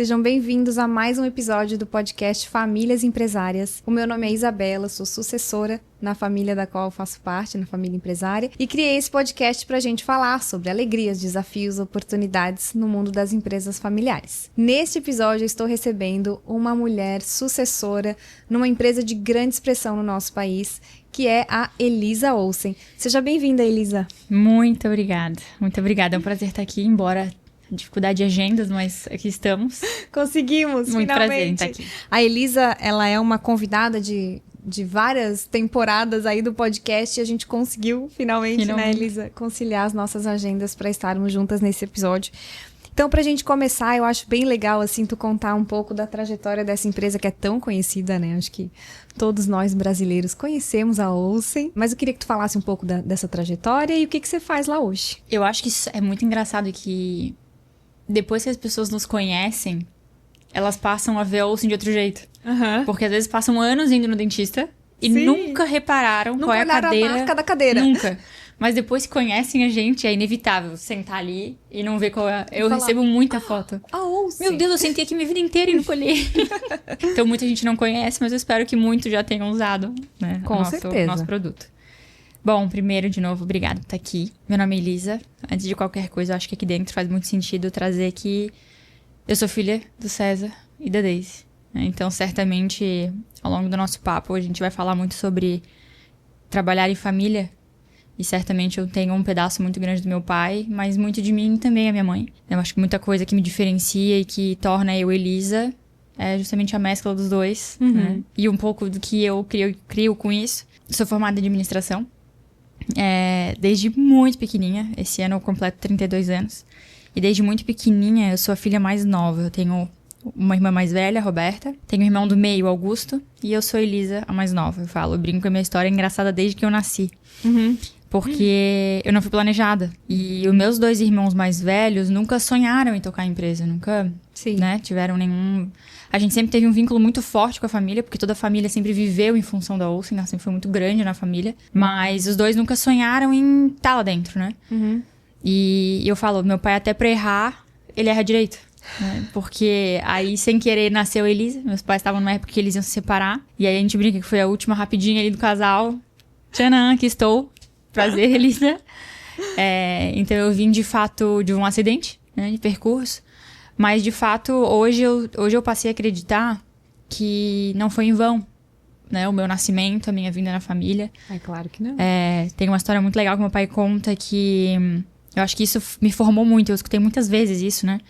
sejam bem-vindos a mais um episódio do podcast Famílias Empresárias. O meu nome é Isabela, sou sucessora na família da qual eu faço parte, na família empresária, e criei esse podcast para a gente falar sobre alegrias, desafios, oportunidades no mundo das empresas familiares. Neste episódio eu estou recebendo uma mulher sucessora numa empresa de grande expressão no nosso país, que é a Elisa Olsen. Seja bem-vinda, Elisa. Muito obrigada, muito obrigada. É um prazer estar aqui, embora dificuldade de agendas, mas aqui estamos. Conseguimos, muito finalmente. Prazer em estar aqui. A Elisa, ela é uma convidada de várias temporadas aí do podcast e a gente conseguiu finalmente, né, Elisa, conciliar as nossas agendas para estarmos juntas nesse episódio. Então, pra gente começar, eu acho bem legal, assim, tu contar um pouco da trajetória dessa empresa que é tão conhecida, né? Acho que todos nós brasileiros conhecemos a Olsen, mas eu queria que tu falasse um pouco dessa trajetória e o que você faz lá hoje. Eu acho que isso é muito engraçado que depois que as pessoas nos conhecem, elas passam a ver a Olsen de outro jeito. Uhum. Porque às vezes passam anos indo no dentista e nunca repararam qual é a cadeira. A marca da cadeira. Nunca. Mas depois que conhecem a gente, é inevitável sentar ali e não ver qual é. Eu recebo muita foto. Olsen. Meu Deus, eu sentei aqui minha vida inteira e não colhei. Então muita gente não conhece, mas eu espero que muito já tenham usado, né, Com certeza. Nosso produto. Bom, primeiro, de novo, obrigada por estar aqui. Meu nome é Elisa. Antes de qualquer coisa, eu acho que aqui dentro faz muito sentido trazer que eu sou filha do César e da Daisy. Então, certamente, ao longo do nosso papo, a gente vai falar muito sobre trabalhar em família. E certamente eu tenho um pedaço muito grande do meu pai, mas muito de mim também, a minha mãe. Eu acho que muita coisa que me diferencia e que torna eu Elisa é justamente a mescla dos dois. Uhum. Né? E um pouco do que eu crio com isso. Sou formada em administração. Desde muito pequenininha. Esse ano eu completo 32 anos. E desde muito pequenininha eu sou a filha mais nova. Eu tenho uma irmã mais velha, Roberta. Tenho um irmão do meio, Augusto. E eu sou Elisa, a mais nova. Eu brinco que a minha história é engraçada desde que eu nasci. Uhum. Porque eu não fui planejada. E os meus dois irmãos mais velhos nunca sonharam em tocar a empresa. Nunca, né, tiveram nenhum... A gente sempre teve um vínculo muito forte com a família, porque toda a família sempre viveu em função da Olsen, né? Sempre foi muito grande na família. Mas os dois nunca sonharam em estar lá dentro, né? Uhum. E eu falo, meu pai até pra errar, ele erra direito. Né? Porque aí, sem querer, nasceu a Elisa. Meus pais estavam numa época que eles iam se separar. E aí a gente brinca que foi a última rapidinha ali do casal. Tchanã, aqui estou. Prazer, Elisa. Então eu vim de fato de um acidente, né, de percurso. Mas de fato, hoje eu passei a acreditar que não foi em vão, né, o meu nascimento, a minha vinda na família. É claro que não. Tem uma história muito legal que meu pai conta que... Eu acho que isso me formou muito. Eu escutei muitas vezes isso, né?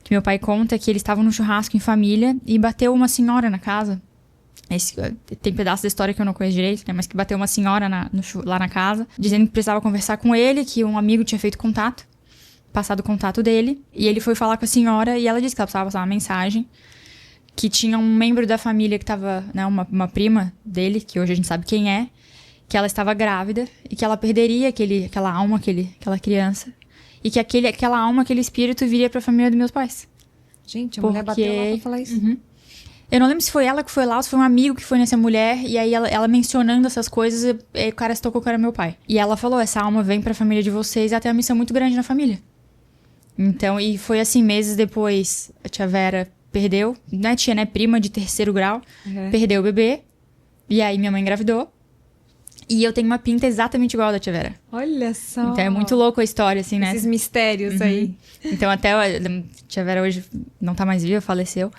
Que meu pai conta que eles estavam num churrasco em família e bateu uma senhora na casa. Tem pedaço da história que eu não conheço direito, né? Mas que bateu uma senhora lá na casa, dizendo que precisava conversar com ele, que um amigo tinha feito contato, passado o contato dele. E ele foi falar com a senhora e ela disse que ela precisava passar uma mensagem. Que tinha um membro da família que estava, né? Uma prima dele, que hoje a gente sabe quem é, que ela estava grávida e que ela perderia aquela alma, aquela criança. E que aquela alma, aquele espírito viria pra família dos meus pais. Gente, a mulher bateu lá pra falar isso. Uhum. Eu não lembro se foi ela que foi lá ou se foi um amigo que foi nessa mulher. E aí ela mencionando essas coisas, o cara se tocou que era meu pai. E ela falou, essa alma vem pra família de vocês e ela tem uma missão muito grande na família. Então, e foi assim, meses depois, a tia Vera perdeu, né, tia, né, prima de 3º grau, perdeu o bebê. E aí minha mãe engravidou. E eu tenho uma pinta exatamente igual a da tia Vera. Olha só. Então é muito louco a história, assim, né? Esses mistérios aí. Então até a tia Vera hoje não tá mais viva, faleceu.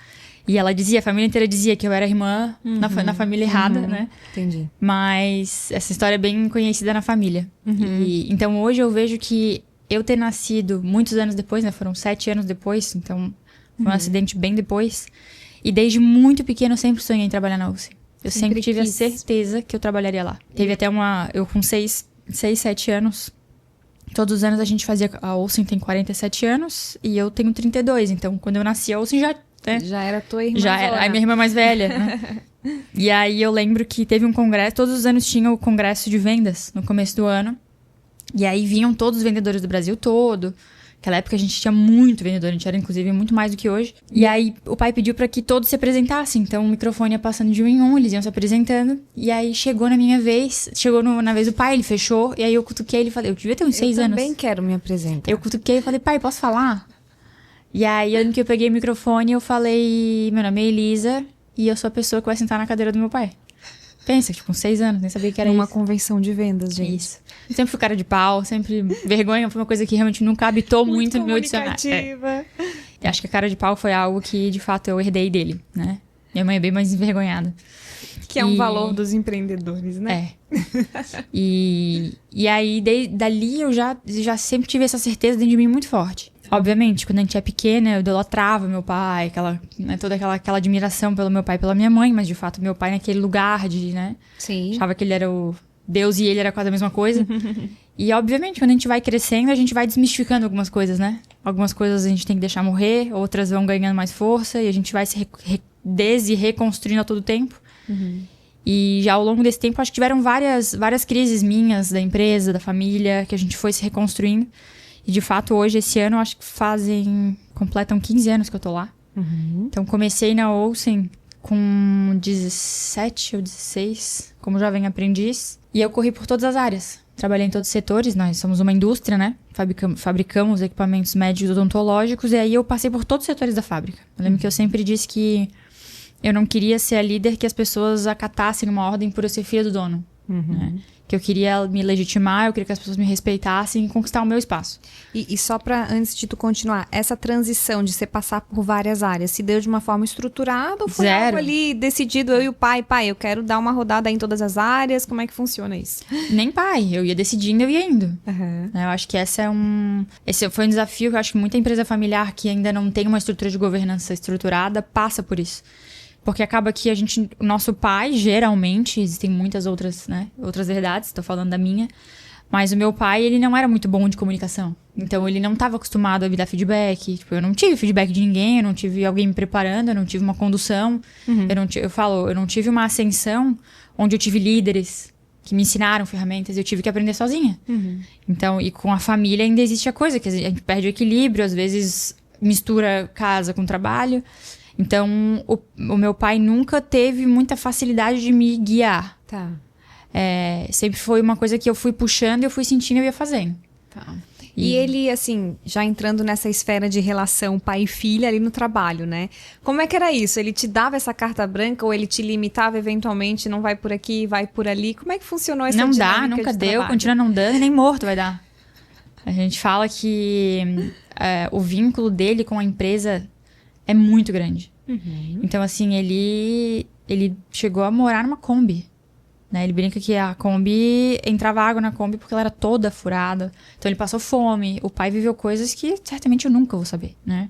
E ela dizia, a família inteira dizia que eu era irmã na família errada, né? Entendi. Mas essa história é bem conhecida na família. E, então hoje eu vejo que eu ter nascido muitos anos depois, né? Foram 7 anos depois, então foi um acidente bem depois. E desde muito pequeno eu sempre sonhei em trabalhar na Olsen. Eu sempre tive a certeza que eu trabalharia lá. Teve até eu com 6, 7 anos. Todos os anos a gente fazia... A Olsen tem 47 anos e eu tenho 32. Então, quando eu nasci, a Olsen já... Né? Já era tua irmã. Já era a minha irmã mais velha, né? E aí eu lembro que teve um congresso... Todos os anos tinha o congresso de vendas no começo do ano. E aí vinham todos os vendedores do Brasil todo. Naquela época a gente tinha muito vendedor, a gente era inclusive muito mais do que hoje. E aí o pai pediu pra que todos se apresentassem. Então o microfone ia passando de um em um, eles iam se apresentando. E aí chegou na minha vez, na vez do pai, ele fechou. E aí eu cutuquei ele e falei, eu devia ter uns 6 anos. Eu também quero me apresentar. Eu cutuquei e falei, pai, posso falar? E aí, eu lembro que eu peguei o microfone e eu falei, meu nome é Elisa e eu sou a pessoa que vai sentar na cadeira do meu pai. Pensa, tipo, com 6 anos, nem sabia que era Uma isso. convenção de vendas, gente. Isso. Sempre fui cara de pau, sempre... Vergonha foi uma coisa que realmente nunca habitou muito no meu dicionário. E acho que a cara de pau foi algo que, de fato, eu herdei dele, né? Minha mãe é bem mais envergonhada. Que é um valor dos empreendedores, né? E aí, dali, eu já sempre tive essa certeza dentro de mim muito forte. Obviamente, quando a gente é pequena, eu idolatrava meu pai, toda aquela admiração pelo meu pai e pela minha mãe, mas de fato, meu pai naquele lugar de, né? Sim. Achava que ele era o Deus e ele era quase a mesma coisa. E, obviamente, quando a gente vai crescendo, a gente vai desmistificando algumas coisas, né? Algumas coisas a gente tem que deixar morrer, outras vão ganhando mais força e a gente vai se reconstruindo a todo tempo. E já ao longo desse tempo, acho que tiveram várias crises minhas da empresa, da família, que a gente foi se reconstruindo. E, de fato, hoje, esse ano, acho que completam 15 anos que eu tô lá. Então, comecei na Olsen com 17 ou 16, como jovem aprendiz. E eu corri por todas as áreas. Trabalhei em todos os setores, nós somos uma indústria, né? Fabricamos equipamentos médicos odontológicos. E aí, eu passei por todos os setores da fábrica. Eu lembro que eu sempre disse que eu não queria ser a líder que as pessoas acatassem uma ordem por eu ser filha do dono. Né? Que eu queria me legitimar, eu queria que as pessoas me respeitassem e conquistar o meu espaço. E só pra, antes de tu continuar, essa transição de você passar por várias áreas, se deu de uma forma estruturada ou foi algo ali decidido, eu e o pai, eu quero dar uma rodada em todas as áreas, como é que funciona isso? Nem pai, eu ia decidindo, eu ia indo. Eu acho que esse foi um desafio que eu acho que muita empresa familiar que ainda não tem uma estrutura de governança estruturada passa por isso. Porque acaba que o nosso pai, geralmente, existem muitas outras, né, outras verdades, estou falando da minha, mas o meu pai, ele não era muito bom de comunicação. Então, ele não estava acostumado a me dar feedback. Tipo, eu não tive feedback de ninguém, eu não tive alguém me preparando, eu não tive uma condução. Eu não tive uma ascensão onde eu tive líderes que me ensinaram ferramentas, eu tive que aprender sozinha. Então, e com a família ainda existe a coisa, que a gente perde o equilíbrio, às vezes mistura casa com trabalho. Então, o meu pai nunca teve muita facilidade de me guiar. Tá. Sempre foi uma coisa que eu fui puxando, eu fui sentindo e eu ia fazendo. Tá. E ele, assim, já entrando nessa esfera de relação pai e filha ali no trabalho, né? Como é que era isso? Ele te dava essa carta branca ou ele te limitava eventualmente, não vai por aqui, vai por ali? Como é que funcionou essa dinâmica de trabalho? Não dá, nunca deu, continua não dando, nem morto vai dar. A gente fala que o vínculo dele com a empresa é muito grande. Então, assim, ele chegou a morar numa Kombi. Né? Ele brinca que a Kombi, entrava água na Kombi porque ela era toda furada. Então, ele passou fome. O pai viveu coisas que certamente eu nunca vou saber, né?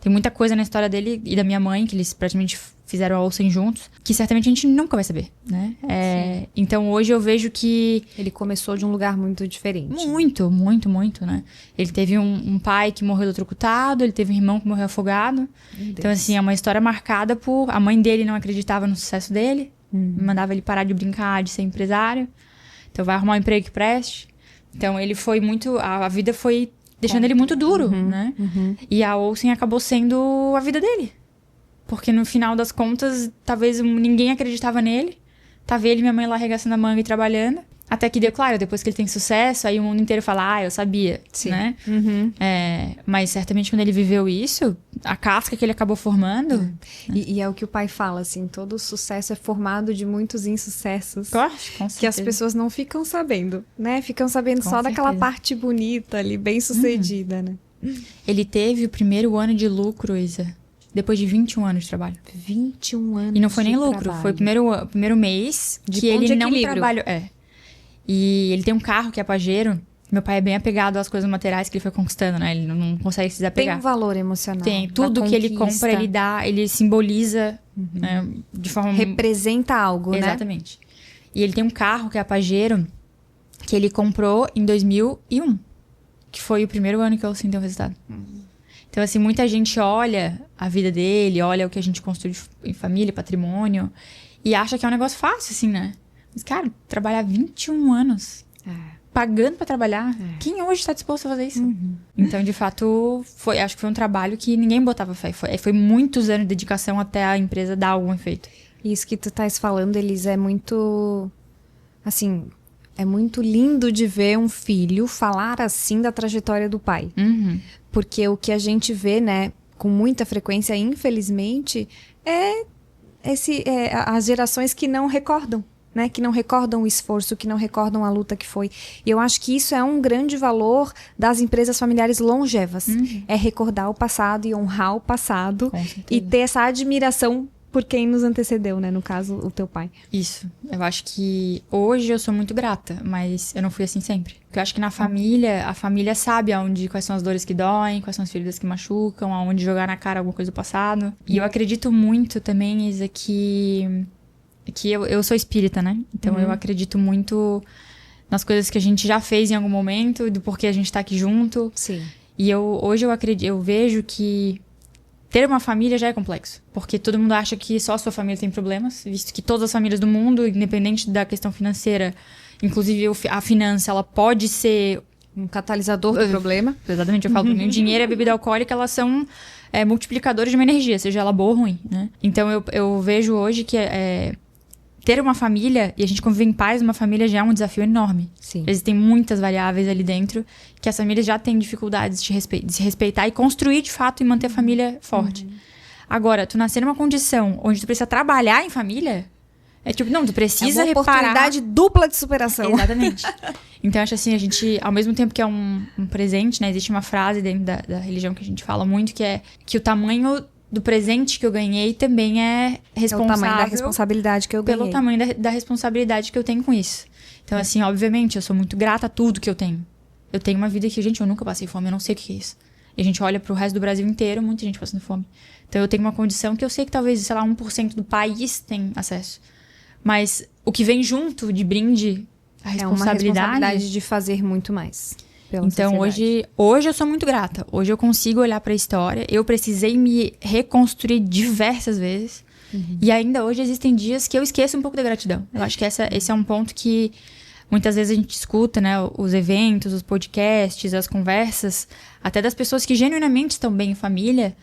Tem muita coisa na história dele e da minha mãe, que eles praticamente fizeram a Olsen juntos, que certamente a gente nunca vai saber, né? Então, hoje eu vejo que... Ele começou de um lugar muito diferente. Muito, muito, muito, né? Ele teve um pai que morreu eletrocutado, ele teve um irmão que morreu afogado. Então, assim, é uma história marcada por... A mãe dele não acreditava no sucesso dele, mandava ele parar de brincar, de ser empresário. Então, vai arrumar um emprego que preste. Então, ele foi muito... A vida foi deixando ele muito duro, né? E a Olsen acabou sendo a vida dele. Porque no final das contas, talvez ninguém acreditava nele. Tava ele e minha mãe lá arregaçando a manga e trabalhando. Até que deu, claro, depois que ele tem sucesso, aí o mundo inteiro fala, eu sabia, né? Mas certamente quando ele viveu isso, a casca que ele acabou formando... Né? E é o que o pai fala, assim, todo sucesso é formado de muitos insucessos. Com certeza. Que as pessoas não ficam sabendo, né? Ficam sabendo só daquela parte bonita ali, bem sucedida, né? Ele teve o primeiro ano de lucro, Isa. Depois de 21 anos de trabalho. 21 anos. E não foi nem lucro, trabalho. Foi o primeiro mês de que ele não equilíbrio. trabalhou. E ele tem um carro que é Pajero. Meu pai é bem apegado às coisas materiais que ele foi conquistando, né? Ele não consegue se desapegar. Tem um valor emocional. Tem. Tudo que ele compra, ele dá, ele simboliza né, de forma... Representa algo, né? Exatamente. E ele tem um carro que é a Pajero, que ele comprou em 2001. Que foi o primeiro ano que eu senti o resultado. Então, assim, muita gente olha a vida dele, olha o que a gente construiu em família, patrimônio, e acha que é um negócio fácil, assim, né? Mas, cara, trabalhar 21 anos, pagando pra trabalhar, quem hoje tá disposto a fazer isso? Então, de fato, acho que foi um trabalho que ninguém botava fé. Foi muitos anos de dedicação até a empresa dar algum efeito. Isso que tu estás falando, Elis, é muito... Assim... É muito lindo de ver um filho falar assim da trajetória do pai. Porque o que a gente vê, né, com muita frequência, infelizmente, as gerações que não recordam, né? Que não recordam o esforço, que não recordam a luta que foi. E eu acho que isso é um grande valor das empresas familiares longevas. É recordar o passado e honrar o passado e ter essa admiração por quem nos antecedeu, né? No caso, o teu pai. Isso. Eu acho que hoje eu sou muito grata, mas eu não fui assim sempre. Porque eu acho que na família, a família sabe quais são as dores que doem, quais são as feridas que machucam, aonde jogar na cara alguma coisa do passado. E eu acredito muito também, Isa, que eu sou espírita, né? Então eu acredito muito nas coisas que a gente já fez em algum momento, do porquê a gente tá aqui junto. Sim. E hoje eu vejo que ter uma família já é complexo. Porque todo mundo acha que só a sua família tem problemas, visto que todas as famílias do mundo, independente da questão financeira, inclusive a finança, ela pode ser um catalisador do problema. Exatamente, eu falo pra mim, o dinheiro e a bebida alcoólica, elas são multiplicadores de uma energia, seja ela boa ou ruim, né? Então eu vejo hoje que ter uma família e a gente conviver em paz numa família já é um desafio enorme. Sim. Existem muitas variáveis ali dentro que as famílias já têm dificuldades de se respeitar e construir de fato e manter a família forte. Agora, tu nascer numa condição onde tu precisa trabalhar em família, não, tu precisa uma reparar... oportunidade dupla de superação. Exatamente. Então, eu acho assim, a gente, ao mesmo tempo que é um presente, né? Existe uma frase dentro da religião que a gente fala muito, que é que o tamanho do presente que eu ganhei também é responsável... É o tamanho da responsabilidade que eu ganhei. Pelo tamanho da responsabilidade que eu tenho com isso. Então, assim, obviamente, eu sou muito grata a tudo que eu tenho. Eu tenho uma vida que, gente, eu nunca passei fome, eu não sei o que é isso. E a gente olha pro resto do Brasil inteiro, muita gente passando fome. Então, eu tenho uma condição que eu sei que talvez, sei lá, 1% do país tem acesso. Mas o que vem junto de brinde, a responsabilidade... É uma responsabilidade de fazer muito mais. Então, hoje eu sou muito grata. Hoje eu consigo olhar pra história. Eu precisei me reconstruir diversas vezes. E ainda hoje existem dias que eu esqueço um pouco da gratidão. Eu acho que esse é um ponto que muitas vezes a gente escuta, né? Os eventos, os podcasts, as conversas, até das pessoas que genuinamente estão bem em família,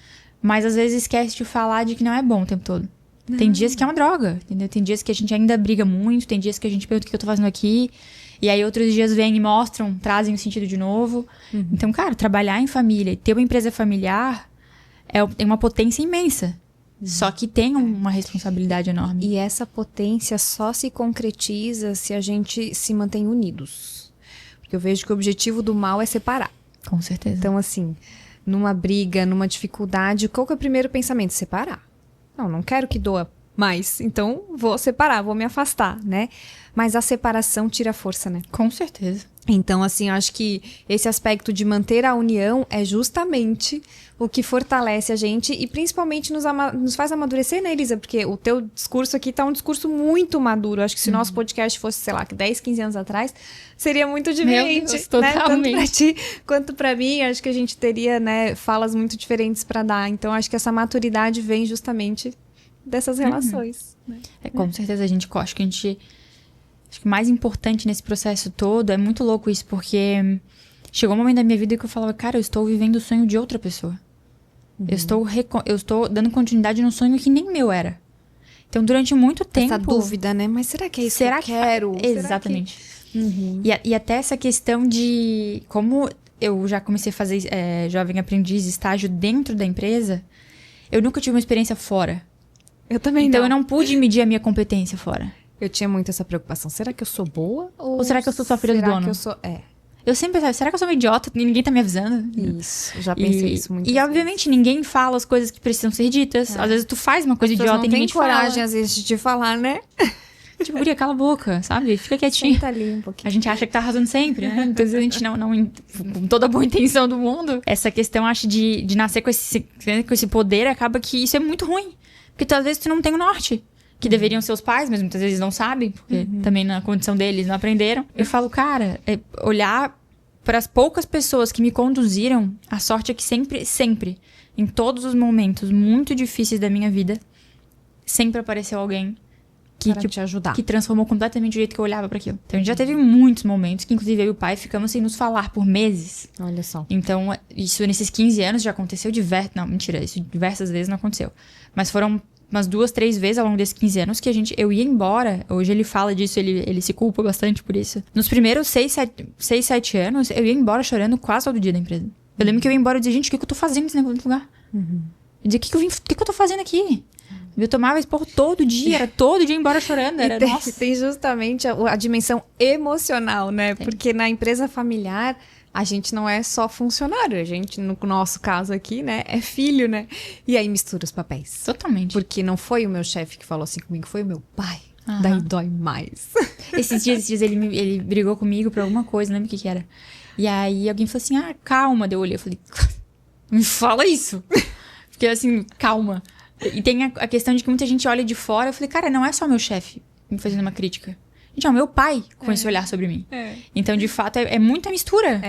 mas às vezes esquece de falar de que não é bom o tempo todo. Tem dias que é uma droga, entendeu? Tem dias que a gente ainda briga muito, tem dias que a gente pergunta o que eu tô fazendo aqui, e aí outros dias vêm e mostram, trazem o sentido de novo. Então, cara, trabalhar em família e ter uma empresa familiar é uma potência imensa. Só que tem uma responsabilidade enorme. E essa potência só se concretiza se a gente se mantém unidos. Porque eu vejo que o objetivo do mal é separar. Com certeza. Então, assim, numa briga, numa dificuldade, qual que é o primeiro pensamento? Separar. Não quero que doa mais, então vou separar, vou me afastar, né? Mas a separação tira força, né? Com certeza. Então, assim, eu acho que esse aspecto de manter a união é justamente o que fortalece a gente e principalmente nos faz amadurecer, né, Elisa? Porque o teu discurso aqui tá um discurso muito maduro. Acho que se o nosso podcast fosse, sei lá, 10, 15 anos atrás, seria muito diferente. Meu Deus, totalmente. Né? Tanto pra ti quanto pra mim, acho que a gente teria, né, falas muito diferentes pra dar. Então, acho que essa maturidade vem justamente dessas relações. Né? Com certeza, acho que o mais importante nesse processo todo é muito louco isso, porque chegou um momento da minha vida que eu falava, cara, eu estou vivendo o sonho de outra pessoa. Eu estou dando continuidade num sonho que nem meu era. Então, durante muito tempo... Essa dúvida, né? Mas será que é isso que eu quero? Exatamente. E até essa questão de... Como eu já comecei a fazer jovem aprendiz, estágio dentro da empresa, eu nunca tive uma experiência fora. Eu também Então, eu não pude medir a minha competência fora. Eu tinha muito essa preocupação. Será que eu sou boa? Ou será que eu sou só filha do dono? Será que eu sou... Eu sempre pensava, será que eu sou uma idiota e ninguém tá me avisando? Isso, eu já pensei isso muito. E obviamente ninguém fala as coisas que precisam ser ditas. Às vezes tu faz uma coisa idiota e ninguém te fala. Não tem coragem, às vezes, de te falar, né? Tipo, guria, cala a boca, sabe? Fica quietinho. Senta ali um pouquinho. A gente acha que tá arrasando sempre, né? Então, às vezes a gente não com toda a boa intenção do mundo. Essa questão, acho, de nascer com esse poder, acaba que isso é muito ruim. Porque às vezes tu não tem o norte. Que deveriam ser os pais, mas muitas vezes não sabem, porque também na condição deles não aprenderam. Eu falo, cara, olhar para as poucas pessoas que me conduziram, a sorte é que sempre, em todos os momentos muito difíceis da minha vida, sempre apareceu alguém que te ajudar. Que transformou completamente o jeito que eu olhava para aquilo. Então a gente já teve muitos momentos que, inclusive, eu e o pai ficamos sem nos falar por meses. Olha só. Então, isso nesses 15 anos já aconteceu Não, mentira, isso diversas vezes não aconteceu. Mas foram umas 2, 3 vezes ao longo desses 15 anos que eu ia embora. Hoje ele fala disso, ele se culpa bastante por isso. Nos primeiros 6, 7 anos, eu ia embora chorando quase todo dia da empresa. Eu lembro que eu ia embora e dizia, gente, o que eu tô fazendo nesse lugar? Eu dizia, o que eu tô fazendo aqui? Eu tomava esporro todo dia, era todo dia embora chorando. Era, tem justamente a dimensão emocional, né? Porque na empresa familiar, a gente não é só funcionário, a gente, no nosso caso aqui, né, é filho, né? E aí mistura os papéis. Totalmente. Porque não foi o meu chefe que falou assim comigo, foi o meu pai. Daí dói mais. Esses dias ele brigou comigo por alguma coisa, não lembro o que era. E aí alguém falou assim, calma. Daí eu olhei, eu falei, me fala isso. Fiquei assim, calma. E tem a questão de que muita gente olha de fora. Eu falei, cara, não é só meu chefe me fazendo uma crítica. Gente, é o meu pai com esse olhar sobre mim. Então, de fato, é muita mistura.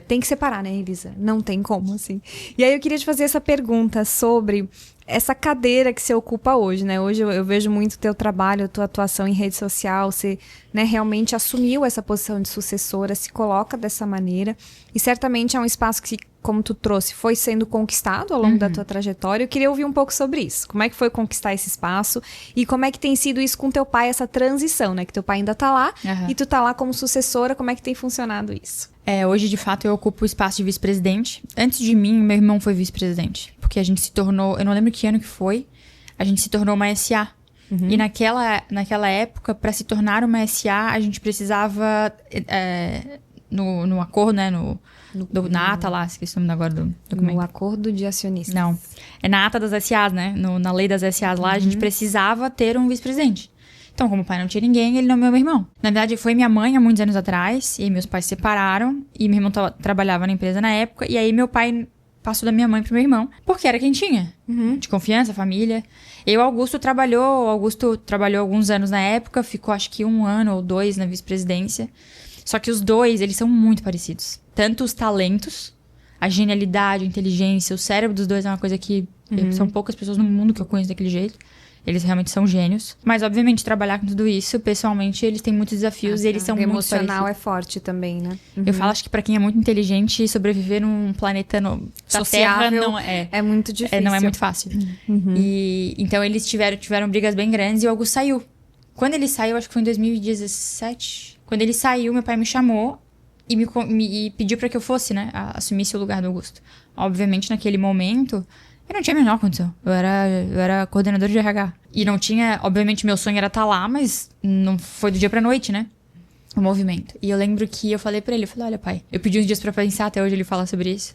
Tem que separar, né, Elisa? Não tem como, assim. E aí eu queria te fazer essa pergunta sobre essa cadeira que você ocupa hoje, né? Hoje eu vejo muito o teu trabalho, a tua atuação em rede social. Você, né, realmente assumiu essa posição de sucessora, se coloca dessa maneira. E certamente é um espaço que, como tu trouxe, foi sendo conquistado ao longo da tua trajetória. Eu queria ouvir um pouco sobre isso. Como é que foi conquistar esse espaço? E como é que tem sido isso com teu pai, essa transição, né? Que teu pai ainda tá lá e tu tá lá como sucessora. Como é que tem funcionado isso? Hoje, de fato, eu ocupo o espaço de vice-presidente. Antes de mim, meu irmão foi vice-presidente. Porque a gente se tornou... Eu não lembro que ano que foi. A gente se tornou uma SA. E naquela época, para se tornar uma SA, a gente precisava... no acordo, né? Na ata lá, esqueci o nome agora do documento. No acordo de acionistas. Não. É na ata das SAs, né? Na lei das SAs lá, a gente precisava ter um vice-presidente. Então, como o pai não tinha ninguém, ele nomeou meu irmão. Na verdade, foi minha mãe há muitos anos atrás, e aí meus pais se separaram, e meu irmão trabalhava na empresa na época, e aí meu pai passou da minha mãe pro meu irmão, porque era quem tinha. De confiança, família. Augusto trabalhou alguns anos na época, ficou acho que 1 ano ou 2 na vice-presidência. Só que os dois, eles são muito parecidos. Tanto os talentos, a genialidade, a inteligência, o cérebro dos dois é uma coisa que são poucas pessoas no mundo que eu conheço daquele jeito. Eles realmente são gênios. Mas, obviamente, trabalhar com tudo isso, pessoalmente, eles têm muitos desafios e eles são muito parecidos. O emocional é forte também, né? Eu falo, acho que pra quem é muito inteligente, sobreviver num planeta sociável Terra não é muito difícil. Não é muito fácil. E, então, eles tiveram brigas bem grandes e o Augusto saiu. Quando ele saiu, acho que foi em 2017. Quando ele saiu, meu pai me chamou e pediu pra que eu fosse, né? Assumisse o lugar do Augusto. Obviamente, naquele momento... Eu não tinha a menor condição. Eu era coordenador de RH. E não tinha... Obviamente, meu sonho era estar lá, mas não foi do dia pra noite, né? O movimento. E eu lembro que eu falei pra ele, olha, pai... Eu pedi uns dias pra pensar, até hoje ele fala sobre isso.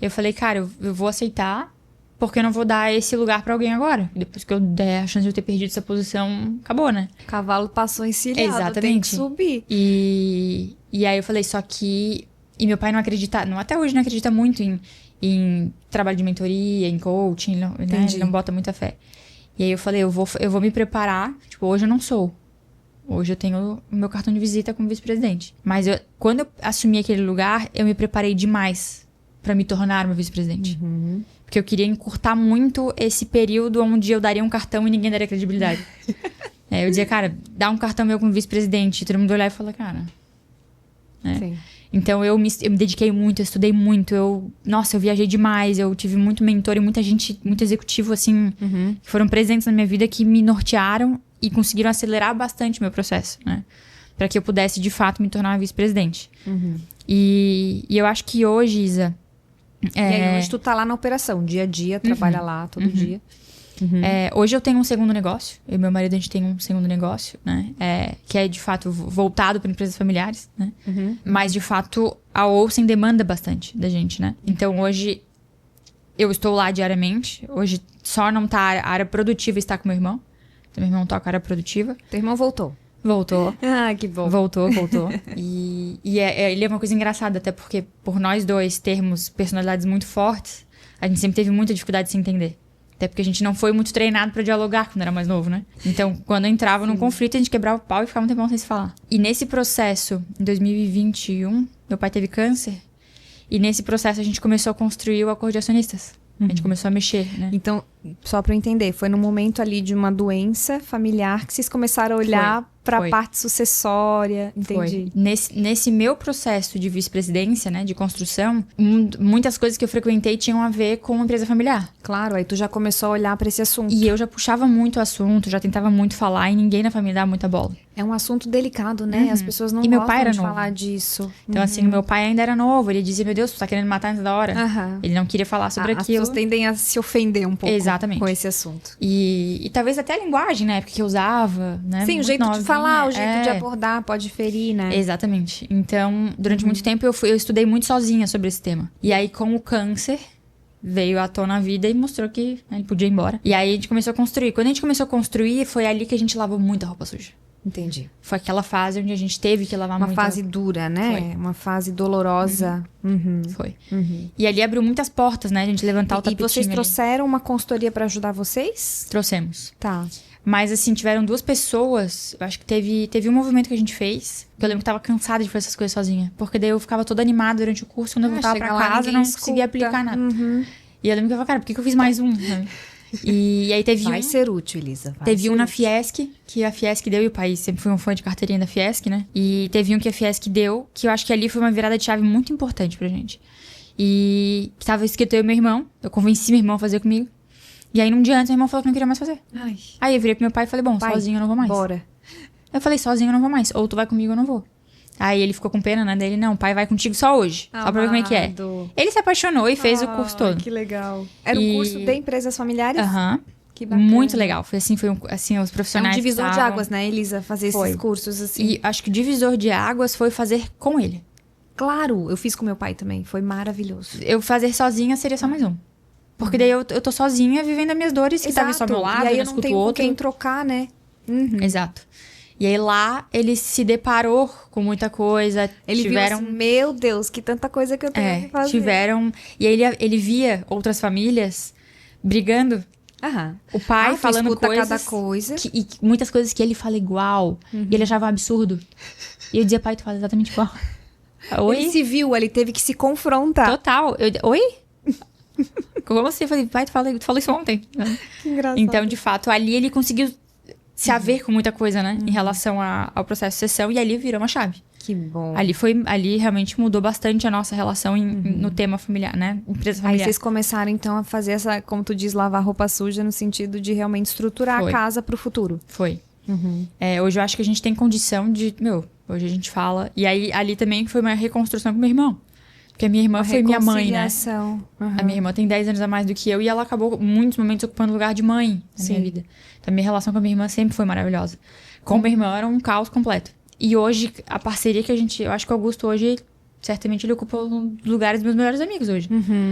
Eu falei, cara, eu vou aceitar, porque eu não vou dar esse lugar pra alguém agora. Depois que eu der a chance de eu ter perdido essa posição, acabou, né? O cavalo passou encilhado, exatamente. Tem que subir. E aí eu falei, só que... E meu pai não acredita... até hoje não acredita muito em trabalho de mentoria, em coaching, né? Ele não bota muita fé. E aí eu falei, eu vou me preparar. Tipo, hoje eu não sou. Hoje eu tenho o meu cartão de visita como vice-presidente. Mas quando eu assumi aquele lugar, eu me preparei demais pra me tornar uma vice-presidente. Porque eu queria encurtar muito esse período onde eu daria um cartão e ninguém daria credibilidade. Eu dizia, cara, dá um cartão meu como vice-presidente. E todo mundo olhar e falar, cara... Sim. Então, eu me dediquei muito, eu estudei muito. Eu viajei demais. Eu tive muito mentor e muita gente, muito executivo, assim, que foram presentes na minha vida, que me nortearam e conseguiram acelerar bastante o meu processo, né? Pra que eu pudesse, de fato, me tornar uma vice-presidente. E eu acho que hoje, Isa... E aí, hoje tu tá lá na operação, dia a dia, trabalha lá todo dia. Hoje eu tenho um segundo negócio. Eu e meu marido, a gente tem um segundo negócio, né? Que é, de fato, voltado para empresas familiares, né? Mas, de fato, a Olsen demanda bastante da gente, né? Então, hoje, eu estou lá diariamente. Hoje, só não tá a área produtiva está com meu irmão. Então, meu irmão toca a área produtiva. Teu irmão voltou? Voltou. Que bom. Voltou. E ele é uma coisa engraçada, até porque, por nós dois termos personalidades muito fortes, a gente sempre teve muita dificuldade de se entender. Até porque a gente não foi muito treinado pra dialogar quando era mais novo, né? Então, quando entrava num conflito, a gente quebrava o pau e ficava um tempão sem se falar. E nesse processo, em 2021, meu pai teve câncer. E nesse processo, a gente começou a construir o acordo de acionistas. A gente começou a mexer, né? Então, só pra eu entender, foi no momento ali de uma doença familiar que vocês começaram a olhar pra parte sucessória, entendi. Nesse meu processo de vice-presidência, né, de construção, muitas coisas que eu frequentei tinham a ver com a empresa familiar. Claro, aí tu já começou a olhar pra esse assunto. E eu já puxava muito o assunto, já tentava muito falar e ninguém na família dava muita bola. É um assunto delicado, né? As pessoas não E meu gostam pai era de novo. falar disso. Então, assim, meu pai ainda era novo. Ele dizia, meu Deus, tu tá querendo me matar antes da hora. Aham. Ele não queria falar sobre As aquilo. pessoas tendem a se ofender um pouco Exatamente. com esse assunto. E talvez até a linguagem, né? Porque eu usava, né? Sim, o muito jeito de novinha. falar, o jeito de É. abordar pode ferir, né? Exatamente. Então, durante muito tempo, eu estudei muito sozinha sobre esse tema. E aí, com o câncer, veio à tona a vida e mostrou que ele podia ir embora. E aí, a gente começou a construir. Quando a gente começou a construir, foi ali que a gente lavou muita roupa suja. Entendi. Foi aquela fase onde a gente teve que lavar Uma muita fase dura, né? Foi. Uma fase dolorosa. Uhum. Foi. Uhum. E ali abriu muitas portas, né? A gente levantar o E tapetinho vocês ali. trouxeram uma consultoria pra ajudar vocês? Trouxemos. Tá. Mas, assim, tiveram 2 pessoas. Eu acho que teve um movimento que a gente fez. Que eu lembro que eu tava cansada de fazer essas coisas sozinha. Porque daí eu ficava toda animada durante o curso. Quando eu voltava chega pra lá, casa, eu ninguém não conseguia escuta. aplicar nada. Uhum. E eu lembro que eu falava, cara, por que eu fiz mais um? Sabe? E aí teve Vai um... ser útil, Elisa. Vai Teve ser um na útil. Fiesc, que a Fiesc deu, e o pai sempre foi um fã de carteirinha da Fiesc, né? E teve um que a Fiesc deu, que eu acho que ali foi uma virada de chave muito importante pra gente. E tava escrito eu e meu irmão, eu convenci meu irmão a fazer comigo. E aí, num dia antes, meu irmão falou que não queria mais fazer. Ai, Aí eu virei pro meu pai e falei, bom, pai, sozinho eu não vou mais. bora. Eu falei, sozinho eu não vou mais, ou tu vai comigo ou eu não vou. Aí ele ficou com pena, né? Daí ele, não, o pai vai contigo só hoje, só pra ver como é que é. Amado. Ele se apaixonou e fez o curso todo. Que legal. Era um E- curso de empresas familiares? Aham. Que bacana. Muito legal. Foi assim, assim, os É um profissionais divisor que de estavam- águas, né, Elisa? Fazer Foi. esses cursos, assim. E acho que o divisor de águas foi fazer com ele. Claro, eu fiz com meu pai também. Foi maravilhoso. Eu fazer sozinha seria só mais um. Porque daí eu tô sozinha vivendo as minhas dores, que tava só ao meu lado, E aí eu eu não não escuto tenho o com outro. quem trocar, né? Uhum. Exato. E aí lá ele se deparou com muita coisa. Ele tiveram. viu assim, meu Deus, que tanta coisa que eu tenho que fazer. tiveram. E aí ele via outras famílias brigando. Aham. O pai Tu falando escuta coisas. cada coisa. E muitas coisas que ele fala igual. E ele achava um absurdo. E eu dizia, pai, tu fala exatamente igual. Oi? Ele se viu, ele teve que se confrontar. Total. Oi? Como assim? Eu falei, pai, tu falou isso ontem. Que engraçado. Então, de fato, ali ele conseguiu se haver com muita coisa, né? Em relação ao processo de sucessão. E ali virou uma chave. Que bom. Ali realmente mudou bastante a nossa relação no tema familiar, né? Empresa Aí familiar. vocês começaram, então, a fazer essa, como tu diz, lavar roupa suja no sentido de realmente estruturar Foi. a casa pro futuro. Foi. Hoje eu acho que a gente tem condição de... hoje a gente fala... E aí, ali também foi uma reconstrução com meu irmão. Porque a minha irmã foi minha mãe, né? Reconciliação. A minha irmã tem 10 anos a mais do que eu e ela acabou, muitos momentos, ocupando o lugar de mãe na minha vida. Então, a minha relação com a minha irmã sempre foi maravilhosa. Com minha irmã era um caos completo. E hoje, a parceria que a gente... Eu acho que o Augusto hoje, certamente, ele ocupa um dos lugares dos meus melhores amigos hoje.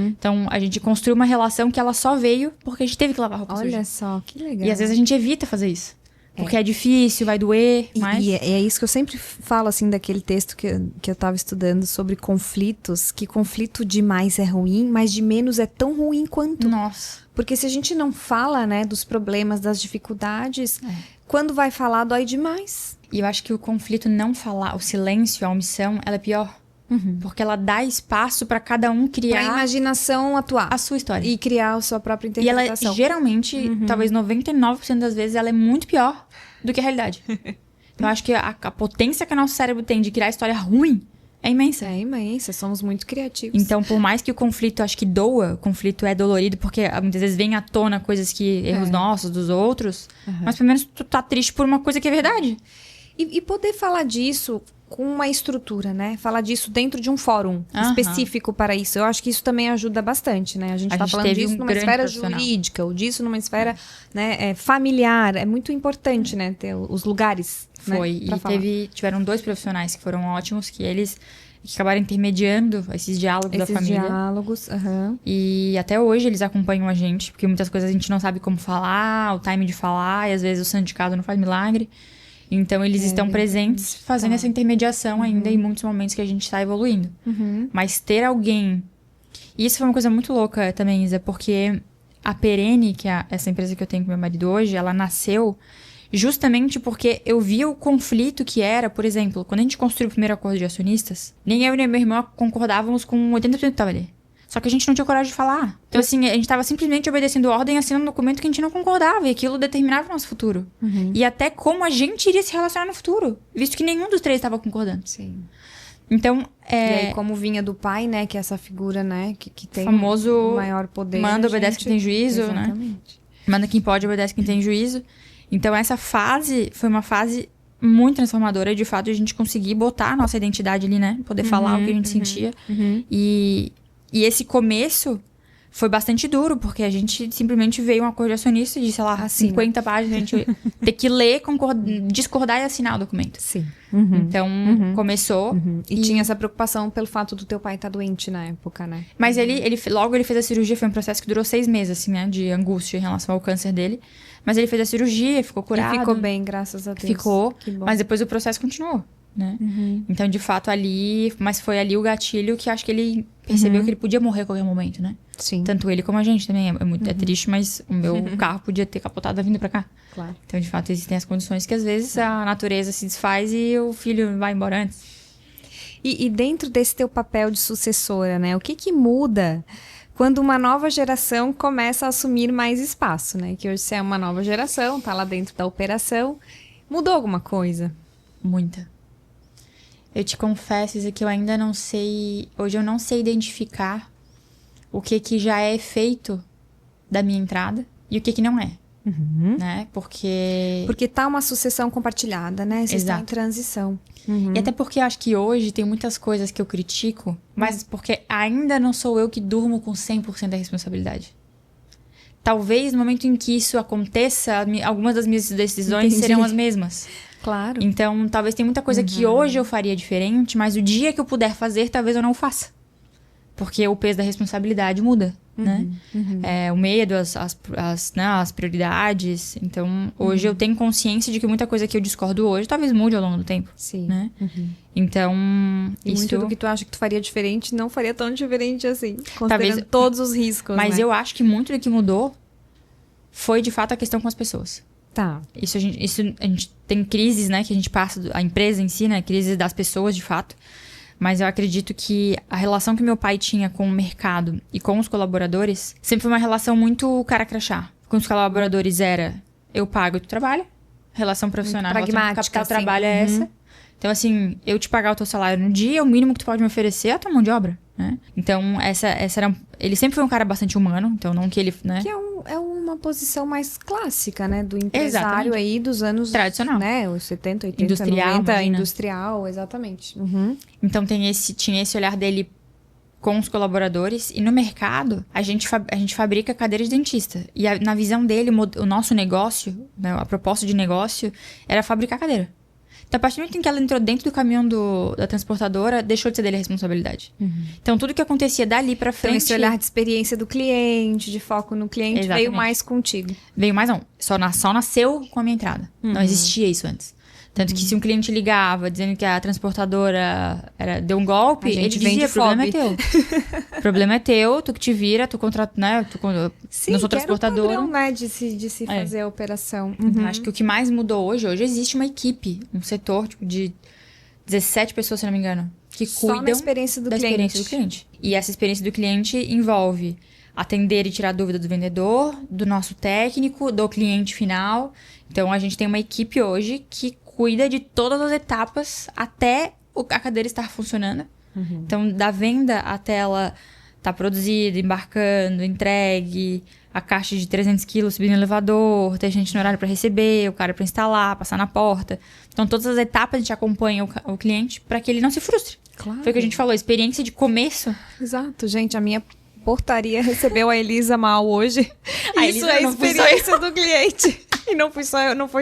Então, a gente construiu uma relação que ela só veio porque a gente teve que lavar roupa suja. Olha só, que legal. E às vezes a gente evita fazer isso. Porque é difícil, vai doer, mas... E é isso que eu sempre falo, assim, daquele texto que eu tava estudando sobre conflitos, que conflito de mais é ruim, mas de menos é tão ruim quanto. Nossa. Porque se a gente não fala, né, dos problemas, das dificuldades, quando vai falar, dói demais. E eu acho que o conflito não falar, o silêncio, a omissão, ela é pior. Porque ela dá espaço pra cada um Pra criar imaginação atuar. a sua história. E criar a sua própria E ela, interpretação. geralmente, talvez 99% das vezes, ela é muito pior do que a realidade. Então, eu acho que a potência que o nosso cérebro tem de criar história ruim é imensa. É imensa, somos muito criativos. Então, por mais que o conflito, acho que doa, o conflito é dolorido, porque muitas vezes vem à tona coisas que... erros nossos, dos outros. Mas, pelo menos, tu tá triste por uma coisa que é verdade. E poder falar disso com uma estrutura, né? Falar disso dentro de um fórum específico para isso. Eu acho que isso também ajuda bastante, né? A gente tá falando teve disso um numa grande esfera profissional. jurídica, ou disso numa esfera né, familiar. É muito importante, né? Ter os lugares, Foi. né? Pra E falar. tiveram 2 profissionais que foram ótimos, que eles acabaram intermediando esses diálogos da Esses família. diálogos. E até hoje eles acompanham a gente, porque muitas coisas a gente não sabe como falar, o time de falar, e às vezes o santo de casa não faz milagre. Então, eles estão presentes fazendo essa intermediação ainda em muitos momentos que a gente está evoluindo. Mas ter alguém... E isso foi uma coisa muito louca também, Isa, porque a Perene, que é essa empresa que eu tenho com meu marido hoje, ela nasceu justamente porque eu via o conflito que era, por exemplo, quando a gente construiu o primeiro acordo de acionistas, nem eu nem meu irmão concordávamos com 80% que estava ali. Só que a gente não tinha coragem de falar. Então, assim, a gente tava simplesmente obedecendo ordem, assinando um documento que a gente não concordava. E aquilo determinava o nosso futuro. E até como a gente iria se relacionar no futuro. Visto que nenhum dos 3 estava concordando. Sim. Então, E aí, como vinha do pai, né? Que é essa figura, né? Que tem famoso o maior poder. manda, a obedece gente- quem tem juízo, né? Exatamente. Manda quem pode, obedece quem tem juízo. Então, essa fase foi uma fase muito transformadora, de fato, a gente conseguir botar a nossa identidade ali, né? Poder falar o que a gente sentia. E esse começo foi bastante duro, porque a gente simplesmente veio um acordo de acionista de, sei lá, 50 páginas, a gente ter que ler, discordar e assinar o documento. Sim. Então, começou. E tinha essa preocupação pelo fato do teu pai estar doente na época, né? Mas logo ele fez a cirurgia, foi um processo que durou 6 meses, assim, né? De angústia em relação ao câncer dele. Mas ele fez a cirurgia, ficou curado. E ficou bem, graças a Deus. Ficou, que bom. mas depois o processo continuou, né? Então, de fato, mas foi ali o gatilho que acho que ele percebeu que ele podia morrer a qualquer momento, né? Sim. Tanto ele como a gente também. É triste, mas o meu carro podia ter capotado vindo pra cá. Claro. Então, de fato, existem as condições que às vezes a natureza se desfaz e o filho vai embora antes. E dentro desse teu papel de sucessora, né? O que muda quando uma nova geração começa a assumir mais espaço, né? Que hoje você é uma nova geração, tá lá dentro da operação. Mudou alguma coisa? Muita. Eu te confesso, isso que eu ainda não sei... Hoje eu não sei identificar o que já é feito da minha entrada e o que não é. Né? Porque tá uma sucessão compartilhada, né? Vocês estão em transição. E até porque eu acho que hoje tem muitas coisas que eu critico, mas porque ainda não sou eu que durmo com 100% da responsabilidade. Talvez no momento em que isso aconteça, algumas das minhas decisões serão as mesmas. Claro. Então, talvez tem muita coisa que hoje eu faria diferente, mas o dia que eu puder fazer, talvez eu não o faça. Porque o peso da responsabilidade muda, né? O medo, as prioridades. Então, hoje eu tenho consciência de que muita coisa que eu discordo hoje, talvez mude ao longo do tempo. Sim. Né? Então, e muito do que tu acha que tu faria diferente, não faria tão diferente assim. Considerando talvez, todos os riscos, mas né? eu acho que muito do que mudou foi, de fato, a questão com as pessoas. Tá. Isso a gente tem crises, né? Que a gente passa, a empresa em si, né? Crises das pessoas, de fato. Mas eu acredito que a relação que meu pai tinha com o mercado e com os colaboradores sempre foi uma relação muito cara crachá. Com os colaboradores era, eu pago e tu trabalha. Relação profissional, pragmática, capital trabalho é essa. Então, assim, eu te pagar o teu salário no dia, o mínimo que tu pode me oferecer é a tua mão de obra, né? Então, essa era... Ele sempre foi um cara bastante humano, então não que ele, né? Que é uma posição mais clássica, né? Do empresário. Exatamente. Aí dos anos... Tradicional. Né? Os 70, 80, Industrial, 90. imagina. Industrial, exatamente. Então, tinha esse olhar dele com os colaboradores. E no mercado, a gente fabrica cadeira de dentista. E na visão dele, o nosso negócio, né, a proposta de negócio, era fabricar cadeira. Então, a partir do momento em que ela entrou dentro do caminhão da transportadora, deixou de ser dele a responsabilidade. Então, tudo que acontecia dali pra frente... Então, esse olhar de experiência do cliente, de foco no cliente, Exatamente. veio mais contigo. Veio mais não. Só nasceu com a minha entrada. Não existia isso antes. Tanto que se um cliente ligava dizendo que a transportadora deu um golpe, ele dizia, o problema é teu. O problema é teu, tu que te vira, tu contrata, né? Sim, não sou que transportadora. Era o padrão, né? De se fazer a operação. Acho que o que mais mudou hoje existe uma equipe, um setor tipo, de 17 pessoas, se não me engano, que cuidam da experiência do cliente. E essa experiência do cliente envolve atender e tirar dúvida do vendedor, do nosso técnico, do cliente final. Então, a gente tem uma equipe hoje que cuida de todas as etapas até a cadeira estar funcionando. Então, da venda até ela estar produzida, embarcando, entregue, a caixa de 300 quilos subindo no elevador, ter gente no horário para receber, o cara para instalar, passar na porta. Então, todas as etapas a gente acompanha o cliente para que ele não se frustre. Claro. Foi o que a gente falou, experiência de começo. Exato, gente, a minha portaria recebeu a Elisa mal hoje. Isso é a não fui só experiência do cliente. E não foi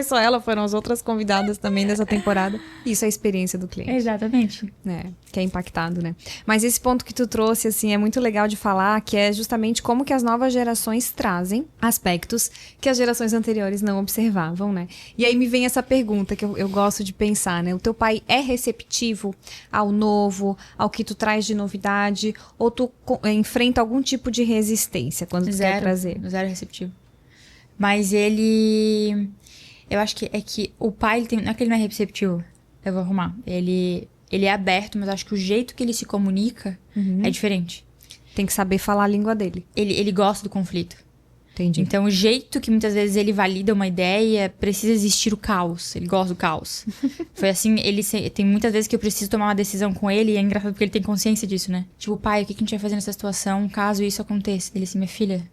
só ela, foram as outras convidadas também dessa temporada. Isso é a experiência do cliente. Exatamente. Que é impactado, né? Mas esse ponto que tu trouxe, assim, é muito legal de falar, que é justamente como que as novas gerações trazem aspectos que as gerações anteriores não observavam, né? E aí me vem essa pergunta que eu gosto de pensar, né? O teu pai é receptivo ao novo, ao que tu traz de novidade, ou tu enfrenta algum tipo de resistência quando tu quer trazer? Zero receptivo. Mas ele... Eu acho que é que o pai, não é que ele não é receptivo. Eu vou arrumar. Ele é aberto, mas acho que o jeito que ele se comunica é diferente. Tem que saber falar a língua dele. Ele gosta do conflito. Entendi. Então, o jeito que muitas vezes ele valida uma ideia, precisa existir o caos. Ele gosta do caos. Foi assim, tem muitas vezes que eu preciso tomar uma decisão com ele, e é engraçado porque ele tem consciência disso, né? Tipo, pai, o que a gente vai fazer nessa situação caso isso aconteça? Ele assim, minha filha...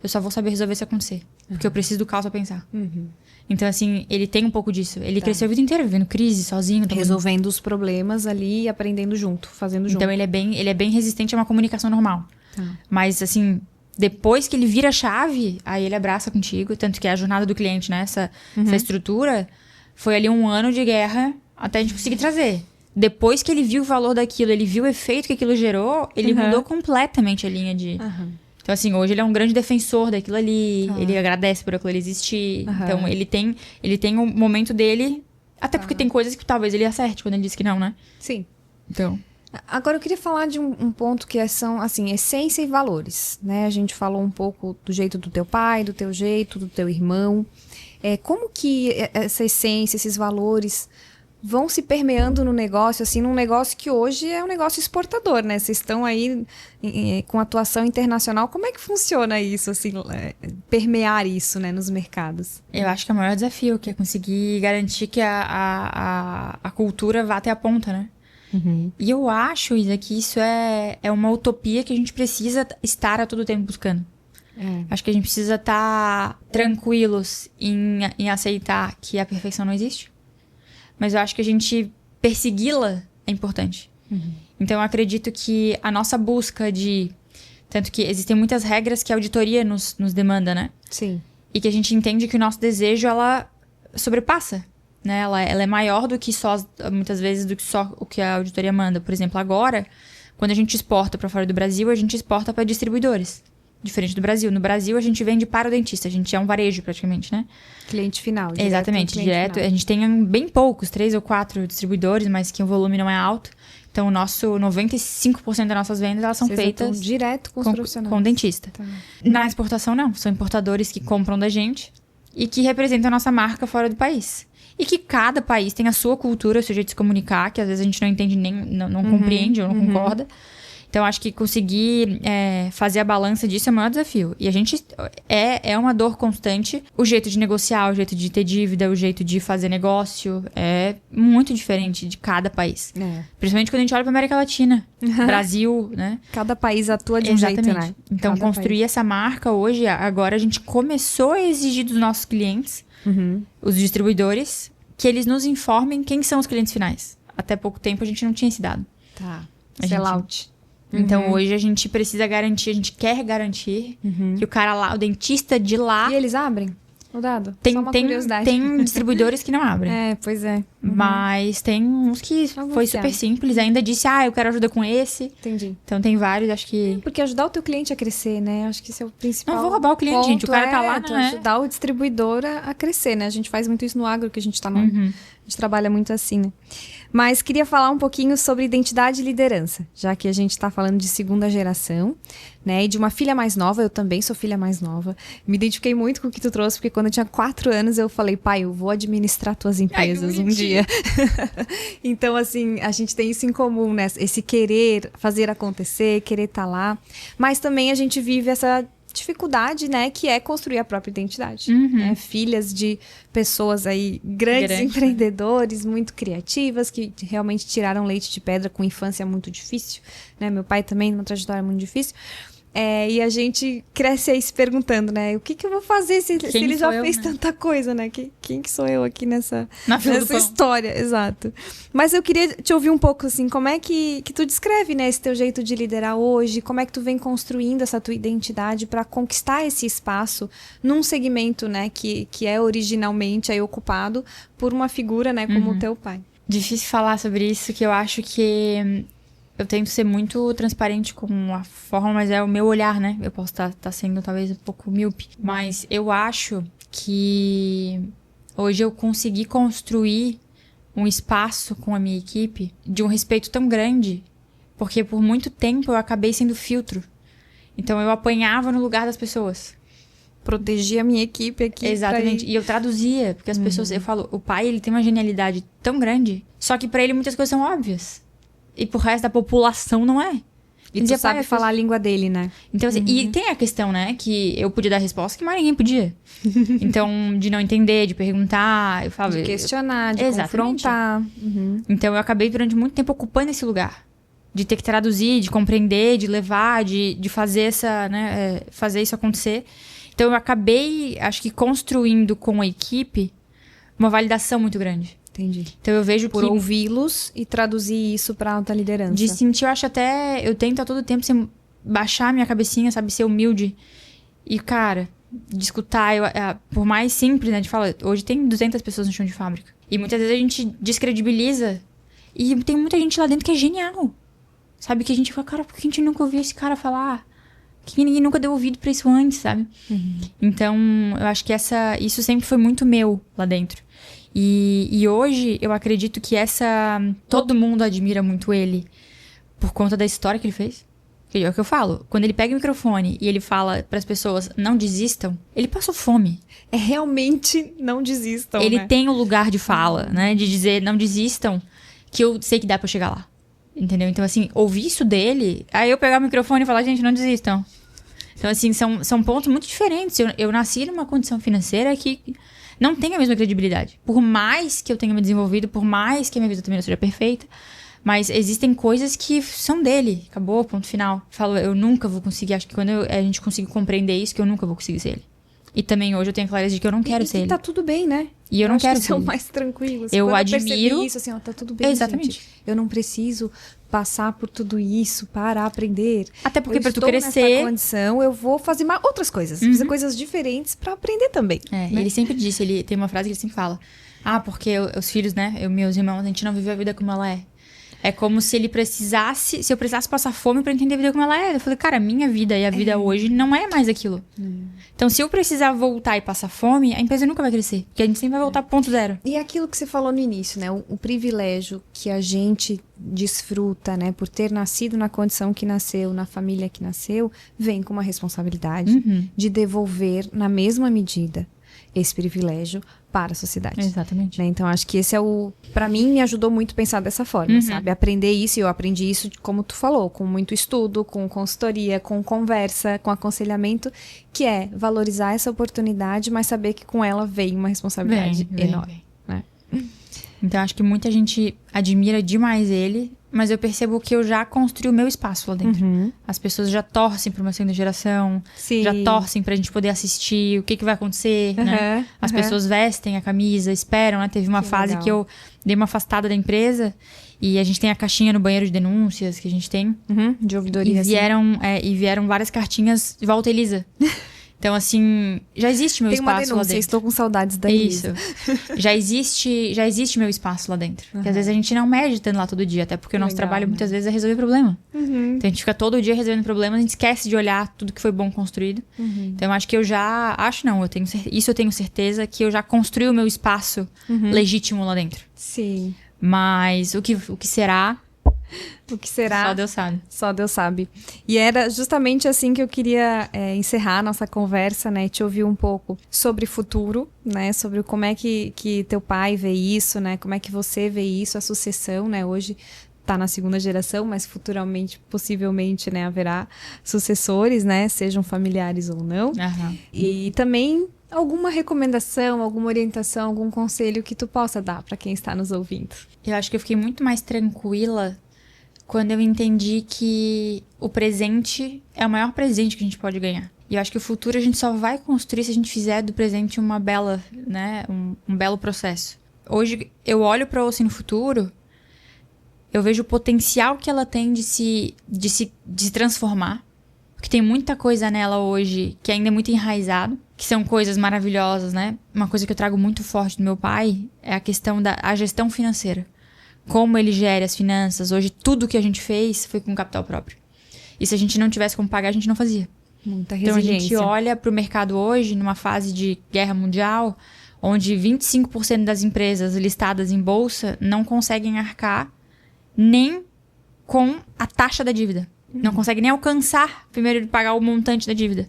eu só vou saber resolver se acontecer. Porque eu preciso do caos pra pensar. Então, assim, ele tem um pouco disso. Ele cresceu a vida inteira vivendo crise, sozinho. Resolvendo os problemas ali e aprendendo junto, fazendo junto. Então, ele é bem resistente a uma comunicação normal. Mas, assim, depois que ele vira a chave, aí ele abraça contigo. Tanto que a jornada do cliente, né? Essa estrutura, foi ali 1 ano de guerra até a gente conseguir trazer. Depois que ele viu o valor daquilo, ele viu o efeito que aquilo gerou, ele mudou completamente a linha de... Então, assim, hoje ele é um grande defensor daquilo ali. Ele agradece por aquilo ali existir. Então, ele tem um momento dele... Até porque tem coisas que talvez ele acerte quando ele diz que não, né? Sim. Então... Agora, eu queria falar de um ponto que são, assim, essência e valores, né? A gente falou um pouco do jeito do teu pai, do teu jeito, do teu irmão. Como que essa essência, esses valores... vão se permeando no negócio, assim, num negócio que hoje é um negócio exportador, né? Vocês estão aí com atuação internacional. Como é que funciona isso, assim, permear isso, né, nos mercados? Eu acho que é o maior desafio, que é conseguir garantir que a cultura vá até a ponta, né? E eu acho, Isa, que isso é uma utopia que a gente precisa estar a todo tempo buscando. Acho que a gente precisa estar tranquilos em aceitar que a perfeição não existe. Mas eu acho que a gente persegui-la é importante. Então, eu acredito que a nossa busca de... Tanto que existem muitas regras que a auditoria nos demanda, né? Sim. E que a gente entende que o nosso desejo, ela sobrepassa, né? Ela é maior do que só, muitas vezes, do que só o que a auditoria manda. Por exemplo, agora, quando a gente exporta para fora do Brasil, a gente exporta para distribuidores. Diferente do Brasil. No Brasil, a gente vende para o dentista. A gente é um varejo, praticamente, né? Cliente final. Exatamente, direto. A gente tem bem poucos, 3 ou 4 distribuidores, mas que o volume não é alto. Então, o nosso 95% das nossas vendas, elas são feitas direto com os profissionais. Com o dentista. Na exportação, não. São importadores que compram da gente e que representam a nossa marca fora do país. E que cada país tem a sua cultura, o seu jeito de se comunicar, que às vezes a gente não entende nem, não compreende ou não concorda. Então, acho que conseguir fazer a balança disso é o maior desafio. E a gente... É uma dor constante. O jeito de negociar, o jeito de ter dívida, o jeito de fazer negócio é muito diferente de cada país. Principalmente quando a gente olha para América Latina. Brasil, né? Cada país atua de um jeito, né? Então, cada construir essa marca hoje... Agora, a gente começou a exigir dos nossos clientes, os distribuidores, que eles nos informem quem são os clientes finais. Até pouco tempo, a gente não tinha esse dado. Sellout. Então, hoje a gente precisa garantir, a gente quer garantir que o cara lá, o dentista de lá... E eles abrem o dado? Tem, Só uma curiosidade. Tem distribuidores que não abrem. Pois é. Mas tem uns que foi super simples. Ainda disse, eu quero ajuda com esse. Entendi. Então, tem vários, acho que... Porque ajudar o teu cliente a crescer, né? Acho que esse é o principal. Não vou roubar o cliente, gente. O cara tá lá, né? Ajudar o distribuidor a crescer, né? A gente faz muito isso no agro, que a gente tá no... A gente trabalha muito assim, né? Mas queria falar um pouquinho sobre identidade e liderança, já que a gente está falando de segunda geração, né? E de uma filha mais nova, eu também sou filha mais nova. Me identifiquei muito com o que tu trouxe, porque quando eu tinha 4 anos, eu falei, pai, eu vou administrar tuas empresas um dia. Então, assim, a gente tem isso em comum, né? Esse querer fazer acontecer, querer estar lá. Mas também a gente vive essa dificuldade, né, que é construir a própria identidade. Né? Filhas de pessoas aí, grandes empreendedores, muito criativas, que realmente tiraram leite de pedra com infância muito difícil, né? Meu pai também, uma trajetória muito difícil. E a gente cresce aí se perguntando, né? O que eu vou fazer se ele já fez tanta coisa, né? Quem que sou eu aqui nessa história? Exato. Mas eu queria te ouvir um pouco, assim, como é que tu descreve, né, esse teu jeito de liderar hoje? Como é que tu vem construindo essa tua identidade para conquistar esse espaço num segmento, né, que é originalmente aí ocupado por uma figura, né, como o teu pai? Difícil falar sobre isso, que eu acho que... Eu tento ser muito transparente com a forma, mas é o meu olhar, né? Eu posso estar sendo talvez um pouco míope. Mas eu acho que hoje eu consegui construir um espaço com a minha equipe de um respeito tão grande, porque por muito tempo eu acabei sendo filtro. Então eu apanhava no lugar das pessoas. Protegia a minha equipe aqui. Exatamente. E eu traduzia, porque as pessoas... Eu falo, o pai, ele tem uma genialidade tão grande, só que pra ele muitas coisas são óbvias. E pro resto da população não é. E tu sabe falar a língua dele, né? Então, assim, e tem a questão, né? Que eu podia dar resposta que mais ninguém podia. Então, de não entender, de perguntar... Eu falo, de questionar, de confrontar. Então, eu acabei durante muito tempo ocupando esse lugar. De ter que traduzir, de compreender, de levar, de fazer fazer isso acontecer. Então eu acabei, acho que construindo com a equipe uma validação muito grande. Entendi. Então eu vejo Por ouvi-los e traduzir isso pra alta liderança. De sentir, eu acho até... Eu tento a todo tempo baixar a minha cabecinha, sabe? Ser humilde. E, cara, de escutar. Por mais simples, né? De falar, hoje tem 200 pessoas no chão de fábrica. E muitas vezes a gente descredibiliza. E tem muita gente lá dentro que é genial. Sabe? Que a gente fala, cara, por que a gente nunca ouviu esse cara falar? Que ninguém nunca deu ouvido pra isso antes, sabe? Uhum. Então, eu acho que isso sempre foi muito meu lá dentro. E hoje, eu acredito que todo mundo admira muito ele por conta da história que ele fez. É o que eu falo. Quando ele pega o microfone e ele fala pras pessoas, não desistam, ele passou fome. É realmente não desistam, Ele né? tem o lugar de fala, né? De dizer, não desistam, que eu sei que dá pra eu chegar lá. Entendeu? Então, assim, ouvir isso dele, aí eu pegar o microfone e falar, gente, não desistam. Então, assim, são pontos muito diferentes. Eu nasci numa condição financeira que não tem a mesma credibilidade. Por mais que eu tenha me desenvolvido, por mais que a minha vida também não seja perfeita, mas existem coisas que são dele. Acabou, ponto final. Falo, eu nunca vou conseguir. Acho que quando a gente conseguir compreender isso, que eu nunca vou conseguir ser ele. E também hoje eu tenho clareza de que eu não quero ser ele. E tá tudo bem, né? E eu não quero ser ele. Mais tranquilo. Eu admiro isso, assim, ó, tá tudo bem, exatamente. Gente. Eu não preciso passar por tudo isso para aprender. Até porque para tu crescer, nessa condição, eu vou fazer outras coisas, fazer coisas diferentes para aprender também. Né? Ele sempre disse, ele tem uma frase que ele sempre fala: porque os filhos, né, meus irmãos, a gente não vive a vida como ela é. É como se eu precisasse passar fome pra entender a vida como ela é. Eu falei, cara, a minha vida e a vida hoje não é mais aquilo. Então, se eu precisar voltar e passar fome, a empresa nunca vai crescer. Porque a gente sempre vai voltar pro ponto zero. E aquilo que você falou no início, né? O privilégio que a gente desfruta, né? Por ter nascido na condição que nasceu, na família que nasceu, vem com uma responsabilidade de devolver na mesma medida esse privilégio para a sociedade. Exatamente. Né? Então, acho que esse pra mim, me ajudou muito a pensar dessa forma, sabe? Aprender isso, e eu aprendi isso, como tu falou, com muito estudo, com consultoria, com conversa, com aconselhamento, que é valorizar essa oportunidade, mas saber que com ela vem uma responsabilidade enorme. Né? Então, acho que muita gente admira demais ele, mas eu percebo que eu já construí o meu espaço lá dentro. As pessoas já torcem para uma segunda geração, já torcem pra gente poder assistir o que vai acontecer, né? As pessoas vestem a camisa, esperam, né? Teve uma fase que eu dei uma afastada da empresa e a gente tem a caixinha no banheiro de denúncias que a gente tem. De ouvidoria. E vieram várias cartinhas de Volta Elisa. Então, assim, já existe meu espaço lá dentro. Tem uma denúncia, estou com saudades da Elisa. Isso. Já existe meu espaço lá dentro. Porque às vezes a gente não mede estando lá todo dia, até porque o nosso trabalho muitas vezes é resolver problema. Então a gente fica todo dia resolvendo problemas, a gente esquece de olhar tudo que foi bom construído. Então eu acho que eu tenho certeza que eu já construí o meu espaço legítimo lá dentro. Sim. Mas o que será... O que será? Só Deus sabe. Só Deus sabe. E era justamente assim que eu queria encerrar a nossa conversa, né? Te ouvir um pouco sobre futuro, né? Sobre como é que teu pai vê isso, né? Como é que você vê isso, a sucessão, né? Hoje tá na segunda geração, mas futuramente, possivelmente, né? Haverá sucessores, né? Sejam familiares ou não. E também alguma recomendação, alguma orientação, algum conselho que tu possa dar para quem está nos ouvindo. Eu acho que eu fiquei muito mais tranquila quando eu entendi que o presente é o maior presente que a gente pode ganhar. E eu acho que o futuro a gente só vai construir se a gente fizer do presente uma bela, né, um belo processo. Hoje, eu olho para a Oci no futuro, eu vejo o potencial que ela tem de se transformar. Porque tem muita coisa nela hoje que ainda é muito enraizado, que são coisas maravilhosas, né? Uma coisa que eu trago muito forte do meu pai é a questão da gestão financeira. Como ele gera as finanças. Hoje, tudo que a gente fez foi com capital próprio. E se a gente não tivesse como pagar, a gente não fazia. Muita resiliência. Então, a gente olha para o mercado hoje, numa fase de guerra mundial, onde 25% das empresas listadas em bolsa não conseguem arcar nem com a taxa da dívida. Não conseguem nem alcançar, primeiro, de pagar o montante da dívida.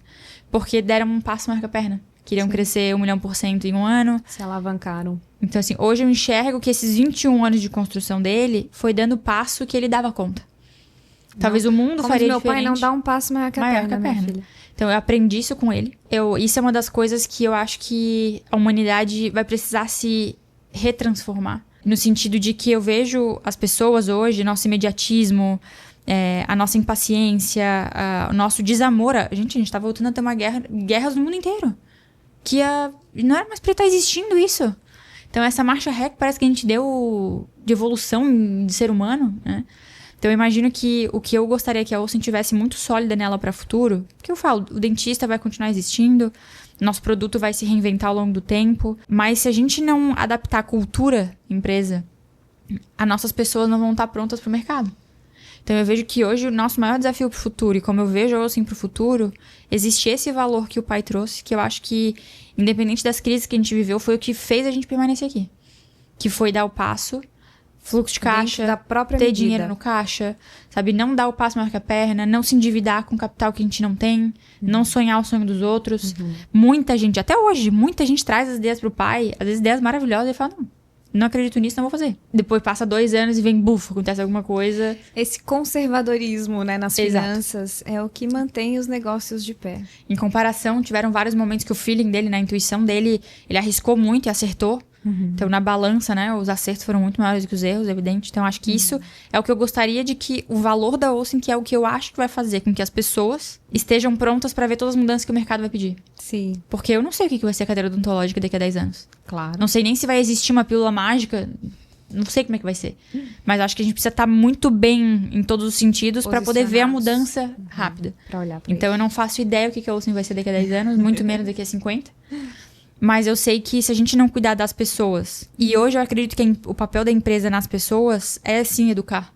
Porque deram um passo maior que a perna. Queriam crescer 1 milhão por cento em um ano. Se alavancaram. Então, assim, hoje eu enxergo que esses 21 anos de construção dele foi dando o passo que ele dava conta. Talvez o mundo faria meu diferente. Pai não dá um passo maior que a perna, minha filha. Então, eu aprendi isso com ele. Isso é uma das coisas que eu acho que a humanidade vai precisar se retransformar. No sentido de que eu vejo as pessoas hoje, nosso imediatismo, a nossa impaciência, o nosso desamor. Gente tá voltando a ter uma guerras no mundo inteiro. Não era mais pra estar existindo isso. Então, essa marcha ré parece que a gente deu de evolução de ser humano, né? Então, eu imagino que o que eu gostaria que a Olsen tivesse muito sólida nela para o futuro, porque eu falo, o dentista vai continuar existindo, nosso produto vai se reinventar ao longo do tempo, mas se a gente não adaptar a cultura empresa, as nossas pessoas não vão estar prontas para o mercado. Então, eu vejo que hoje o nosso maior desafio para o futuro, e como eu vejo a Olsen para o futuro, existe esse valor que o pai trouxe, que eu acho que, independente das crises que a gente viveu, foi o que fez a gente permanecer aqui. Que foi dar o passo, fluxo de caixa, da própria ter medida. Dinheiro no caixa, sabe? Não dar o passo maior que a perna, não se endividar com capital que a gente não tem, não sonhar o sonho dos outros. Muita gente, até hoje, muita gente traz as ideias pro pai, às vezes ideias maravilhosas, e fala, não acredito nisso, não vou fazer. Depois passa 2 anos e vem, acontece alguma coisa. Esse conservadorismo, né, nas finanças é o que mantém os negócios de pé. Em comparação, tiveram vários momentos que o feeling dele, na intuição dele, ele arriscou muito e acertou. Então, na balança, né, os acertos foram muito maiores do que os erros, evidente. Então, acho que isso é o que eu gostaria de que o valor da Olsen, que é o que eu acho que vai fazer com que as pessoas estejam prontas para ver todas as mudanças que o mercado vai pedir. Sim. Porque eu não sei o que vai ser a cadeira odontológica daqui a 10 anos. Claro. Não sei nem se vai existir uma pílula mágica. Não sei como é que vai ser. Mas acho que a gente precisa estar muito bem em todos os sentidos para poder ver a mudança rápida. Pra olhar pra então, eu não faço ideia o que a Olsen vai ser daqui a 10 anos, muito menos daqui a 50. Mas eu sei que se a gente não cuidar das pessoas... E hoje eu acredito que o papel da empresa nas pessoas é, sim, educar.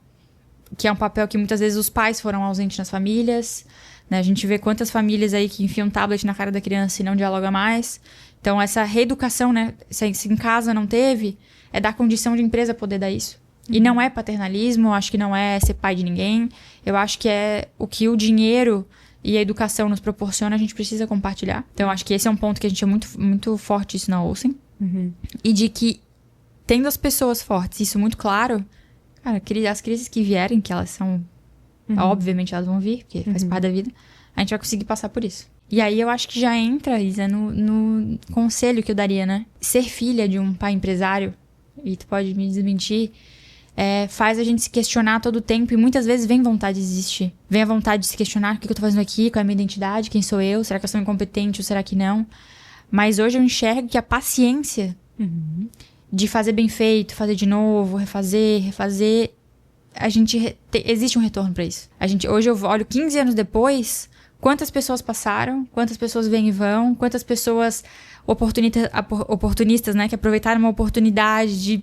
Que é um papel que muitas vezes os pais foram ausentes nas famílias. Né? A gente vê quantas famílias aí que enfiam um tablet na cara da criança e não dialoga mais. Então, essa reeducação, né? Se em casa não teve, é dar condição de empresa poder dar isso. E não é paternalismo, acho que não é ser pai de ninguém. Eu acho que é o que o dinheiro... e a educação nos proporciona, a gente precisa compartilhar. Então, acho que esse é um ponto que a gente é muito, muito forte isso na Olsen. E de que, tendo as pessoas fortes, isso muito claro, cara, as crises que vierem, que elas são... Obviamente, elas vão vir, porque faz parte da vida. A gente vai conseguir passar por isso. E aí, eu acho que já entra, Isa, no conselho que eu daria, né? Ser filha de um pai empresário, e tu pode me desmentir... faz a gente se questionar todo o tempo e muitas vezes vem vontade de desistir. Vem a vontade de se questionar o que eu tô fazendo aqui, qual é a minha identidade, quem sou eu, será que eu sou incompetente ou será que não? Mas hoje eu enxergo que a paciência de fazer bem feito, fazer de novo, refazer, existe um retorno pra isso. Hoje eu olho 15 anos depois, quantas pessoas passaram, quantas pessoas vêm e vão, quantas pessoas oportunistas, né, que aproveitaram uma oportunidade de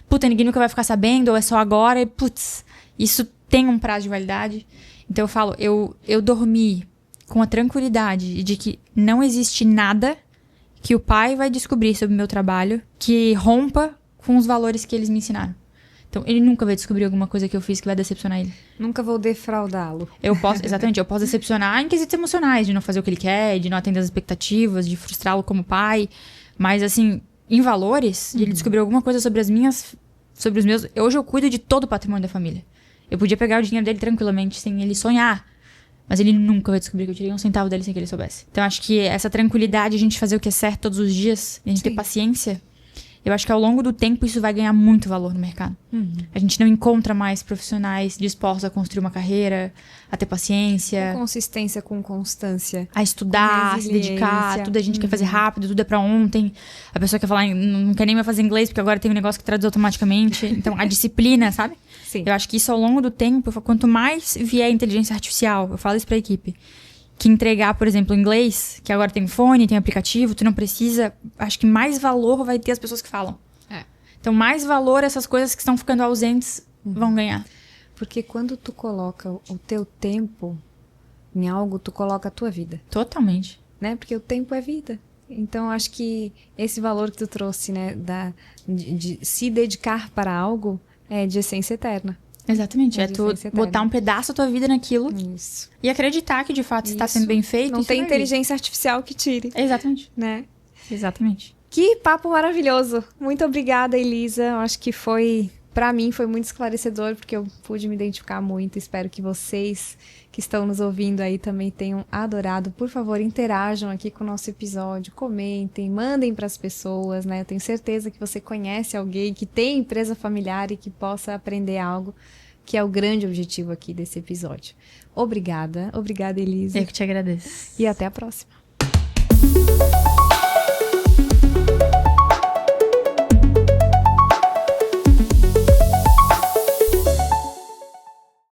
puta, ninguém nunca vai ficar sabendo, ou é só agora, e putz, isso tem um prazo de validade. Então eu falo, eu dormi com a tranquilidade de que não existe nada que o pai vai descobrir sobre o meu trabalho que rompa com os valores que eles me ensinaram. Então ele nunca vai descobrir alguma coisa que eu fiz que vai decepcionar ele. Nunca vou defraudá-lo. Exatamente, eu posso decepcionar em quesitos emocionais, de não fazer o que ele quer, de não atender as expectativas, de frustrá-lo como pai, mas assim... em valores, de ele descobrir alguma coisa sobre os meus... Hoje eu cuido de todo o patrimônio da família. Eu podia pegar o dinheiro dele tranquilamente, sem ele sonhar. Mas ele nunca vai descobrir que eu tirei um centavo dele sem que ele soubesse. Então, acho que essa tranquilidade, a gente fazer o que é certo todos os dias, a gente ter paciência... Eu acho que ao longo do tempo isso vai ganhar muito valor no mercado. A gente não encontra mais profissionais dispostos a construir uma carreira, a ter paciência. Com consistência, com constância. A estudar, a se dedicar. Tudo a gente quer fazer rápido, tudo é pra ontem. A pessoa quer falar, não quer nem mais fazer inglês, porque agora tem um negócio que traduz automaticamente. Então, a disciplina, sabe? Sim. Eu acho que isso ao longo do tempo, quanto mais vier inteligência artificial, eu falo isso pra equipe, que entregar, por exemplo, inglês, que agora tem fone, tem aplicativo, tu não precisa... Acho que mais valor vai ter as pessoas que falam. Então, mais valor essas coisas que estão ficando ausentes vão ganhar. Porque quando tu coloca o teu tempo em algo, tu coloca a tua vida. Totalmente. Né? Porque o tempo é vida. Então, acho que esse valor que tu trouxe, né, de se dedicar para algo, é de essência eterna. Exatamente, é tu botar um pedaço da tua vida naquilo. Isso. E acreditar que de fato está sendo bem feito. Não tem inteligência artificial que tire. Exatamente. Né? Exatamente. Que papo maravilhoso. Muito obrigada, Elisa. Eu acho que pra mim foi muito esclarecedor, porque eu pude me identificar muito. Espero que vocês que estão nos ouvindo aí também tenham adorado. Por favor, interajam aqui com o nosso episódio, comentem, mandem para as pessoas, né? Eu tenho certeza que você conhece alguém que tem empresa familiar e que possa aprender algo. que é o grande objetivo aqui desse episódio. Obrigada, Elisa. Eu que te agradeço. E até a próxima.